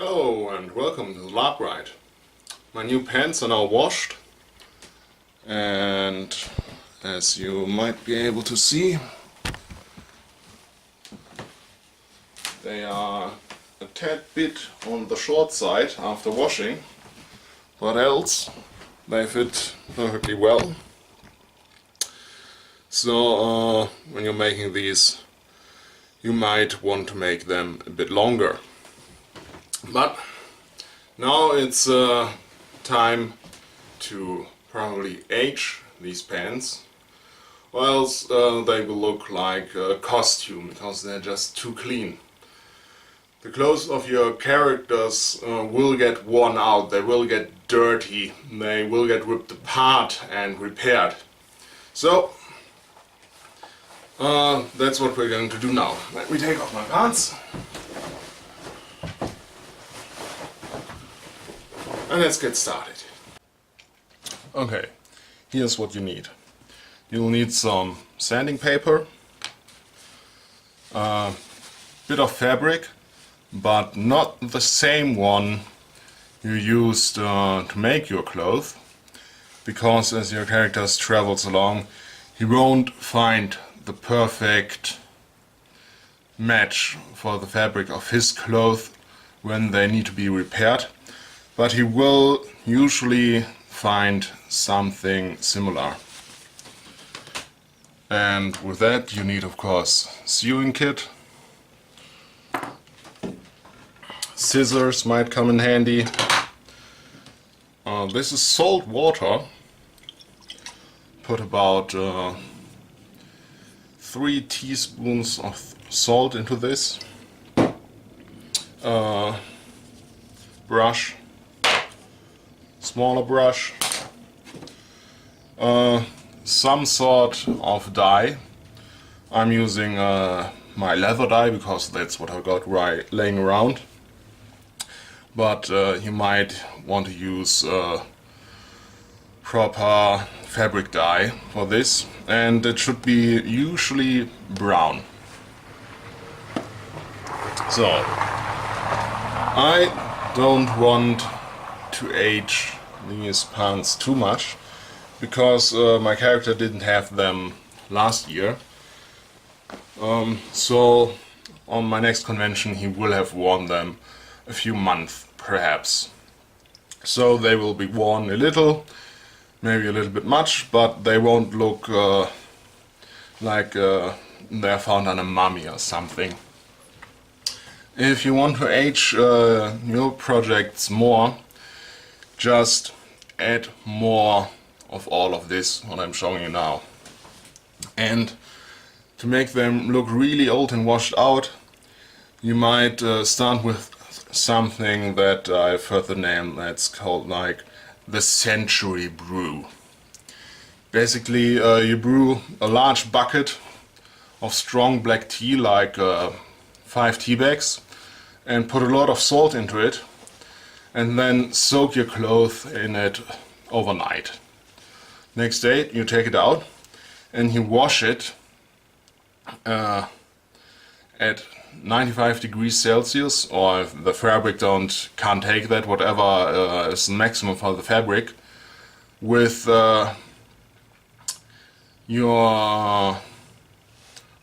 Hello and welcome to LarpWright. My new pants are now washed, and as you might be able to see, they are a tad bit on the short side after washing, but else they fit perfectly well. So when you're making these, you might want to make them a bit longer. But now it's time to probably age these pants, or else they will look like a costume because they're just too clean. The clothes of your characters will get worn out, they will get dirty, they will get ripped apart and repaired. So that's what we're going to do now. Let me take off my pants. And let's get started. Okay, here's what you need. You'll need some sanding paper, a bit of fabric, but not the same one you used to make your clothes, because as your character travels along, he won't find the perfect match for the fabric of his clothes when they need to be repaired. But he will usually find something similar. And with that you need, of course, sewing kit. Scissors might come in handy. This is salt water. Put about 3 teaspoons of salt into this. Brush. Smaller brush, some sort of dye. I'm using my leather dye because that's what I got laying around, but you might want to use proper fabric dye for this, and it should be usually brown. So I don't want to age these pants too much, because my character didn't have them last year. So on my next convention he will have worn them a few months perhaps. So they will be worn a little, maybe a little bit much, but they won't look like they're found on a mummy or something. If you want to age your projects more, just add more of all of this, what I'm showing you now. And to make them look really old and washed out, you might start with something that I've heard the name, that's called like the Century Broom. Basically you brew a large bucket of strong black tea, like 5 tea bags, and put a lot of salt into it, and then soak your clothes in it overnight. Next day you take it out and you wash it at 95 degrees Celsius, or if the fabric can't take that, whatever is the maximum for the fabric, with your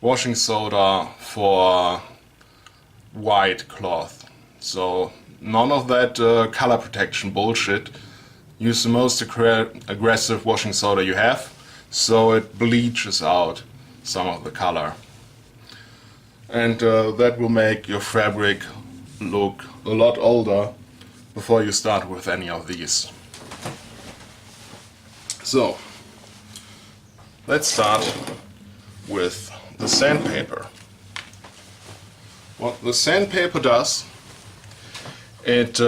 washing soda for white cloth. So none of that color protection bullshit. Use the most aggressive washing soda you have, so it bleaches out some of the color. And that will make your fabric look a lot older before you start with any of these. So let's start with the sandpaper. What the sandpaper does, it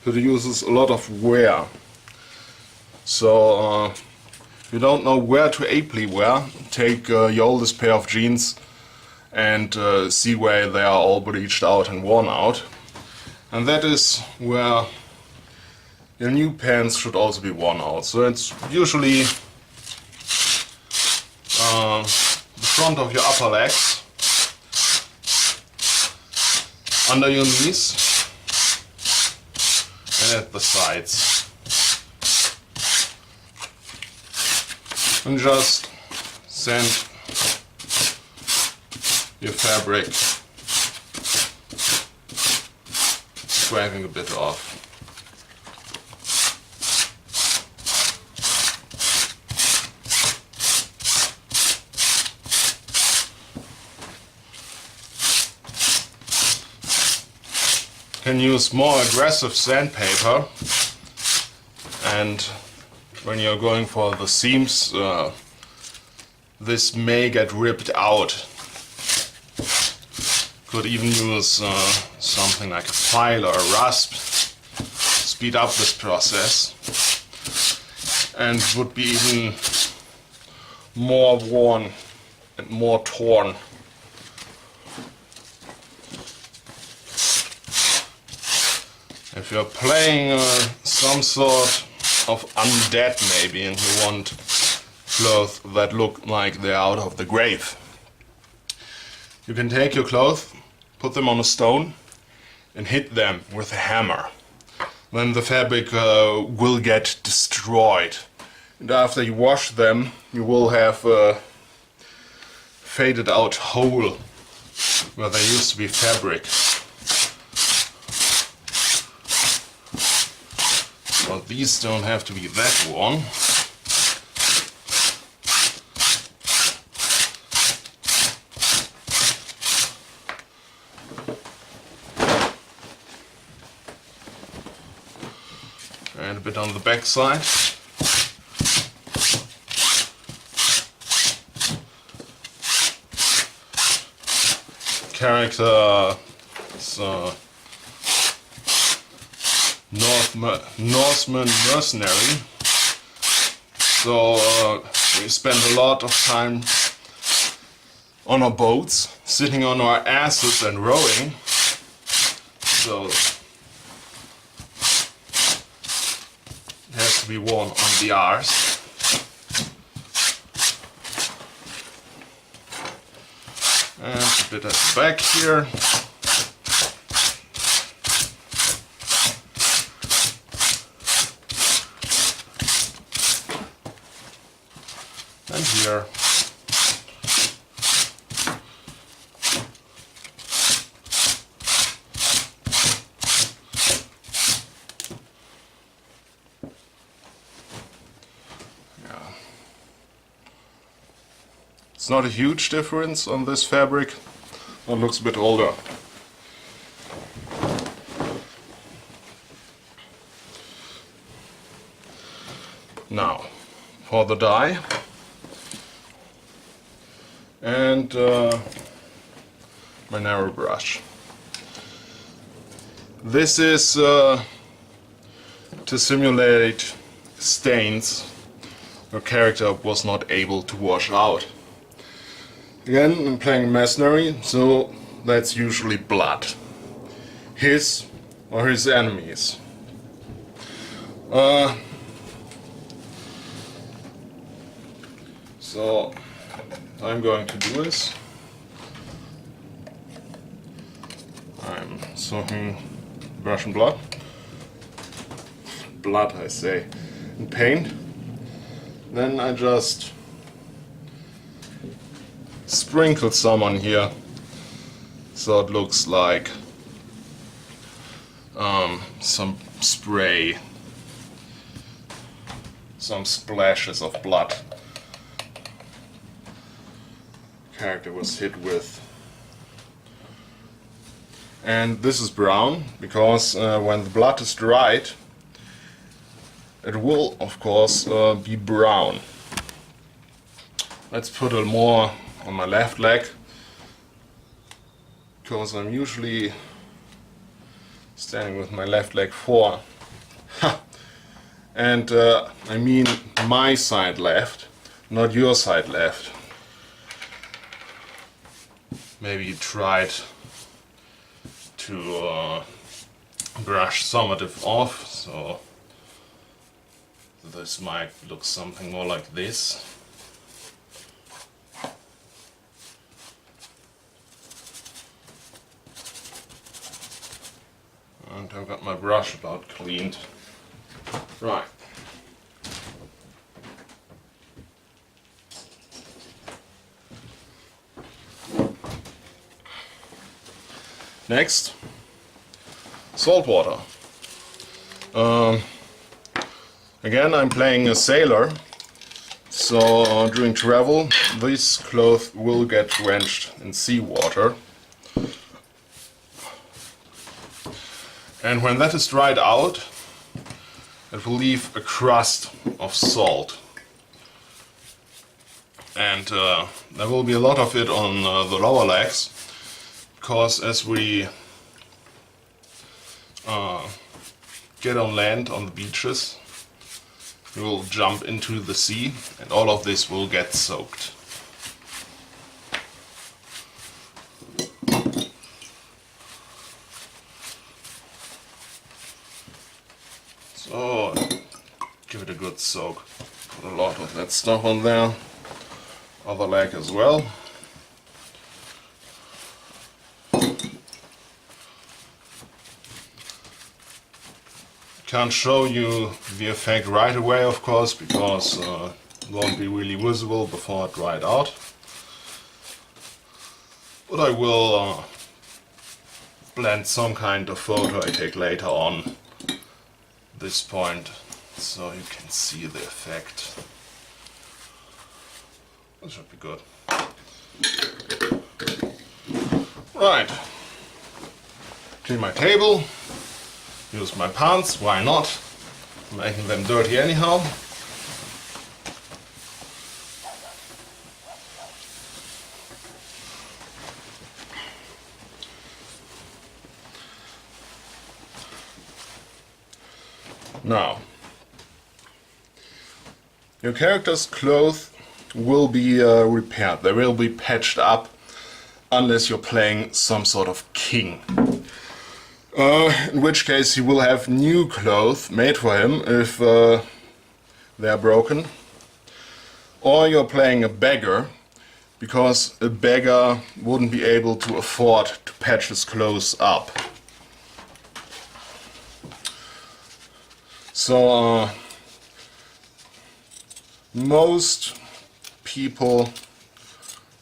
produces a lot of wear. So if you don't know where to aptly wear, take your oldest pair of jeans and see where they are all bleached out and worn out. And that is where your new pants should also be worn out. So it's usually the front of your upper legs. under your knees and at the sides. And just sand your fabric, scraping a bit off. Can use more aggressive sandpaper, and when you're going for the seams, this may get ripped out. Could even use something like a file or a rasp, speed up this process, and would be even more worn and more torn. If you're playing some sort of undead maybe, and you want clothes that look like they're out of the grave, you can take your clothes, put them on a stone and hit them with a hammer. Then the fabric will get destroyed, and after you wash them you will have a faded out hole where there used to be fabric. Well, these don't have to be that worn. And a bit on the back side. Character is Norseman mercenary, so we spend a lot of time on our boats, sitting on our asses and rowing, so it has to be worn on the arse. And a bit at the back here. And here. Yeah. It's not a huge difference on this fabric. It looks a bit older. Now, for the dye. And my narrow brush. This is to simulate stains your character was not able to wash out. Again, I'm playing mercenary, so that's usually blood. His or his enemies. So what I'm going to do is I'm soaking brush and blood, I say, in paint. Then I just sprinkle some on here so it looks like some spray, some splashes of blood character was hit with. And this is brown because when the blood is dried it will of course be brown. Let's put a little more on my left leg because I'm usually standing with my left leg forward. And I mean my side left, not your side left. Maybe you tried to brush some of it off, so this might look something more like this. And I've got my brush about cleaned. Right. Next, salt water. Again, I'm playing a sailor, so during travel this cloth will get drenched in seawater. And when that is dried out, it will leave a crust of salt. And there will be a lot of it on the lower legs, because as we get on land on the beaches, we will jump into the sea and all of this will get soaked. So give it a good soak. Put a lot of that stuff on there. Other leg as well. Can't show you the effect right away, of course, because it won't be really visible before it dried out. But I will blend some kind of photo I take later on this point, so you can see the effect. That should be good. Right. Clean my table. Use my pants, why not? I'm making them dirty anyhow. Now, your character's clothes will be repaired. They will be patched up unless you're playing some sort of king. In which case he will have new clothes made for him if they're broken. Or you're playing a beggar, because a beggar wouldn't be able to afford to patch his clothes up. So most people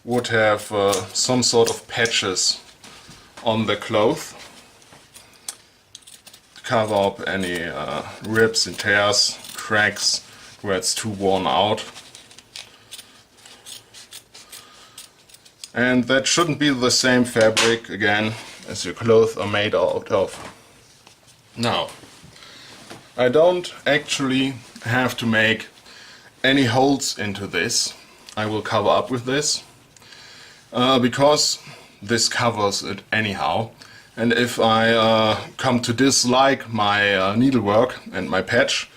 would have some sort of patches on their clothes. Cover up any rips and tears, cracks where it's too worn out. And that shouldn't be the same fabric again as your clothes are made out of. Now, I don't actually have to make any holes into this. I will cover up with this because this covers it anyhow. And if I come to dislike my needlework and my patch,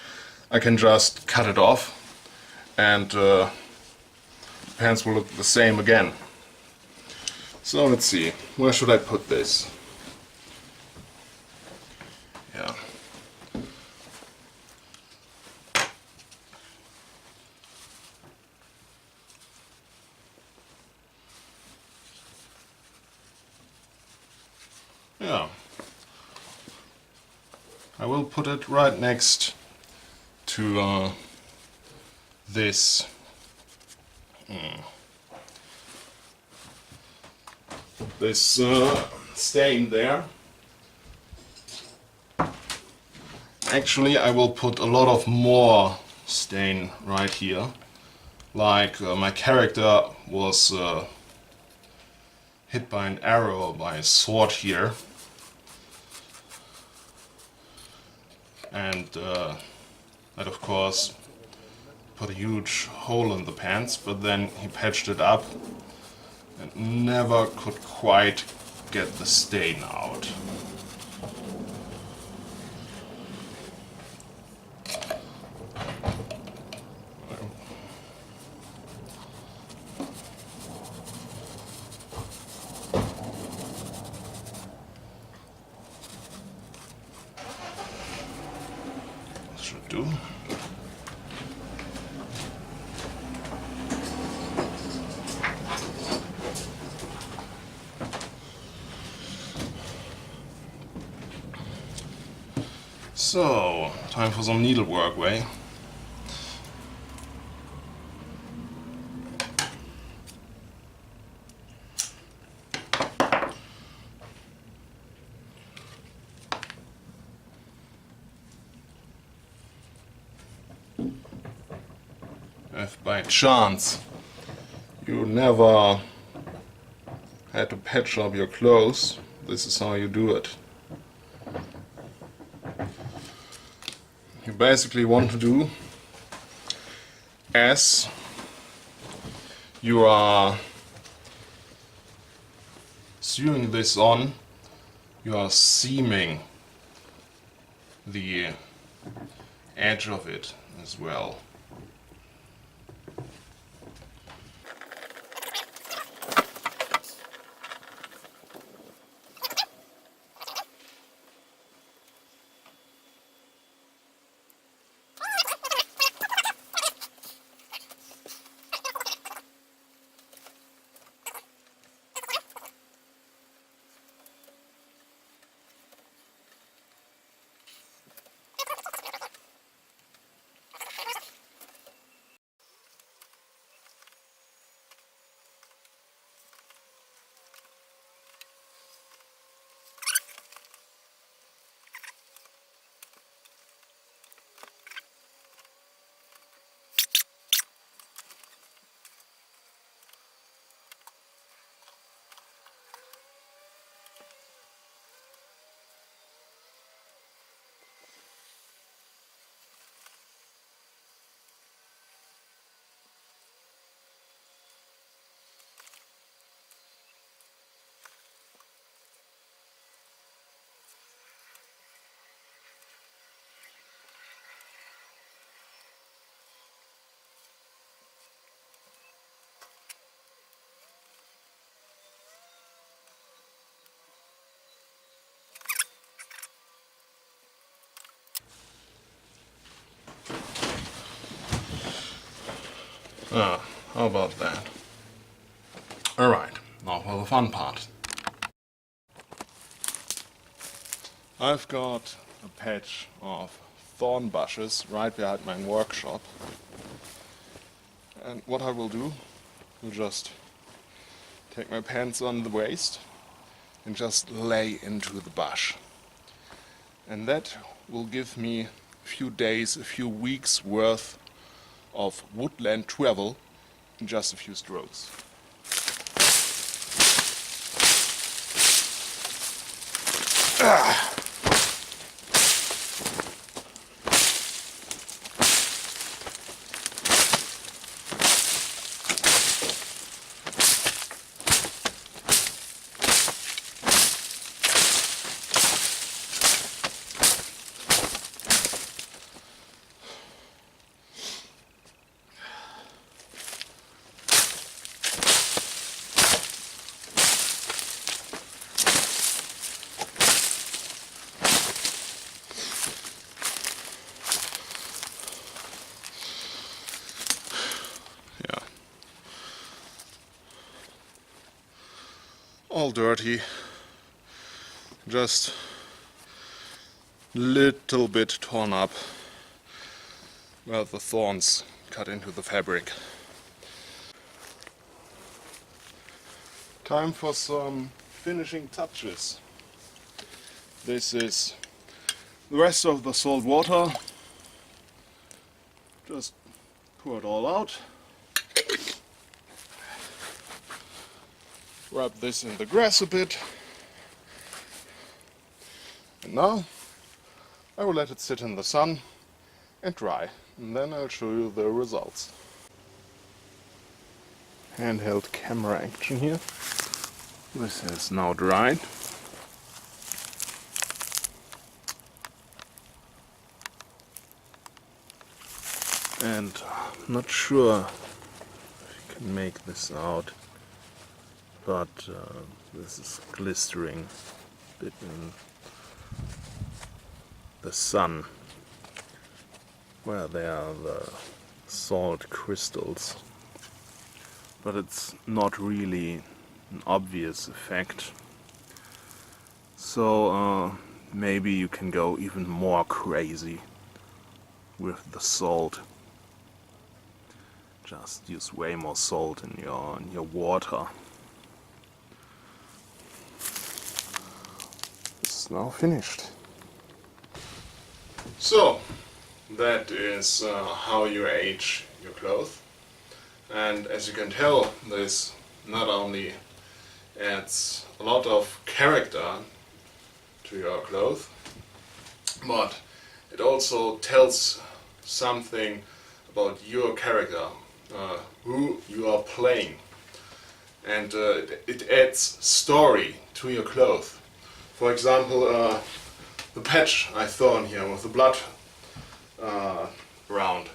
I can just cut it off and the pants will look the same again. So let's see, where should I put this? Yeah. Yeah. I will put it right next to this this stain there. Actually, I will put a lot of more stain right here. Like my character was hit by an arrow, by a sword here. And that of course put a huge hole in the pants, but then he patched it up and never could quite get the stain out. Should do. So, time for some needlework, way. If by chance you never had to patch up your clothes, this is how you do it. You basically want to do, as you are sewing this on, you are seaming the edge of it as well. How about that? Alright, now for the fun part. I've got a patch of thorn bushes right behind my workshop. And what I will do, I'll just take my pants on the waist and just lay into the bush. And that will give me a few days, a few weeks worth of woodland travel in just a few strokes. All dirty, just little bit torn up where the thorns cut into the fabric. Time for some finishing touches. This is the rest of the salt water. Just pour it all out. Rub this in the grass a bit. And now I will let it sit in the sun and dry. And then I'll show you the results. Handheld camera action here. This is now dried. And I'm not sure if you can make this out, but this is glistering a bit in the sun, where there are the salt crystals, but it's not really an obvious effect. So maybe you can go even more crazy with the salt. Just use way more salt in your water. It's now finished. So that is how you age your clothes. And as you can tell, this not only adds a lot of character to your clothes, but it also tells something about your character, who you are playing, and it adds story to your clothes. For example, the patch I saw in here with the blood round.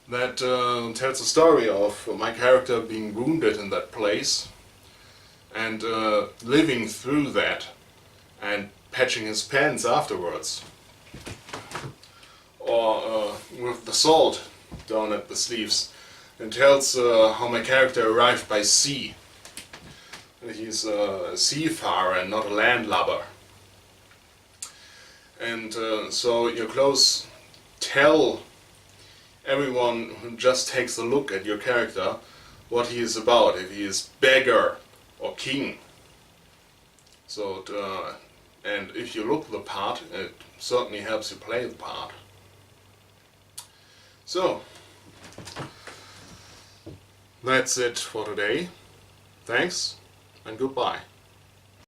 That tells a story of my character being wounded in that place and living through that and patching his pants afterwards. Or with the salt down at the sleeves. It tells how my character arrived by sea. He's a seafarer and not a landlubber. And so your clothes tell everyone who just takes a look at your character what he is about, if he is beggar or king. So, and if you look the part, it certainly helps you play the part. So, that's it for today. Thanks and goodbye.